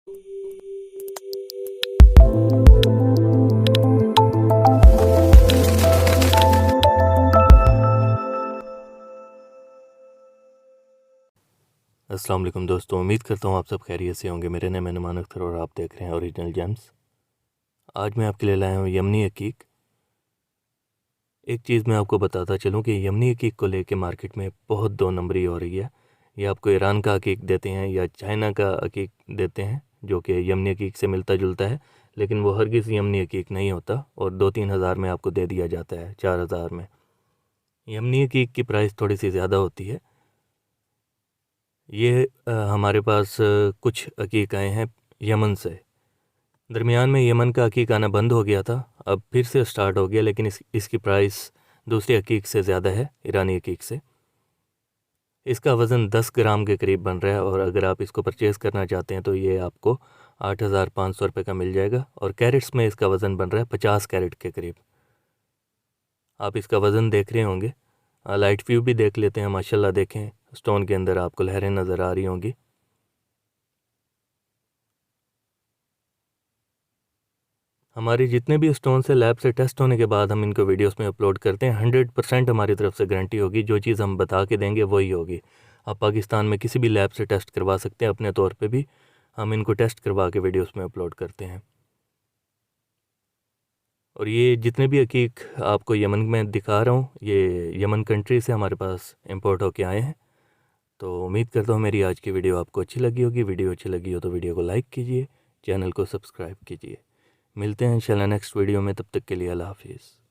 अस्सलाम वालेकुम दोस्तों, उम्मीद करता हूँ आप सब खैरियत से होंगे। मेरे नाम है नुमान अख्तर और आप देख रहे हैं ओरिजिनल जेम्स। आज मैं आपके लिए लाया हूँ यमनी अकीक। एक चीज़ मैं आपको बताता चलूँ कि यमनी अकीक को लेके मार्केट में बहुत दो नंबरी हो रही है। ये आपको ईरान का अकीक देते हैं या चाइना का अकीक देते हैं जो कि यमनी अकीक से मिलता जुलता है, लेकिन वो हरगिज़ यमनी अकीक नहीं होता और 2-3 हज़ार में आपको दे दिया जाता है, 4 हज़ार में। यमनी अकीक की प्राइस थोड़ी सी ज़्यादा होती है। ये हमारे पास कुछ अकीक आए हैं यमन से। दरमियान में यमन का अकीक आना बंद हो गया था, अब फिर से स्टार्ट हो गया, लेकिन इसकी प्राइस दूसरी अकीक से ज़्यादा है, ईरानी अकीक से। इसका वज़न 10 ग्राम के करीब बन रहा है और अगर आप इसको परचेज़ करना चाहते हैं तो ये आपको 8,500 रुपये का मिल जाएगा और कैरेट्स में इसका वज़न बन रहा है 50 कैरेट के करीब। आप इसका वज़न देख रहे होंगे। लाइट व्यू भी देख लेते हैं। माशाल्लाह देखें, स्टोन के अंदर आपको लहरें नज़र आ रही होंगी। हमारे जितने भी स्टोन से लैब से टेस्ट होने के बाद हम इनको वीडियोस में अपलोड करते हैं। 100% हमारी तरफ से गारंटी होगी, जो चीज़ हम बता के देंगे वही होगी। आप पाकिस्तान में किसी भी लैब से टेस्ट करवा सकते हैं, अपने तौर पे भी हम इनको टेस्ट करवा के वीडियोस में अपलोड करते हैं। और ये जितने भी हकीक आपको यमन में दिखा रहा हूँ, ये यमन कंट्री से हमारे पास इम्पोर्ट होके आए हैं। तो उम्मीद करता हूँ मेरी आज की वीडियो आपको अच्छी लगी होगी। वीडियो अच्छी लगी हो तो वीडियो को लाइक कीजिए, चैनल को सब्सक्राइब कीजिए। मिलते हैं इंशाल्लाह नेक्स्ट वीडियो में, तब तक के लिए अल्लाह हाफिज़।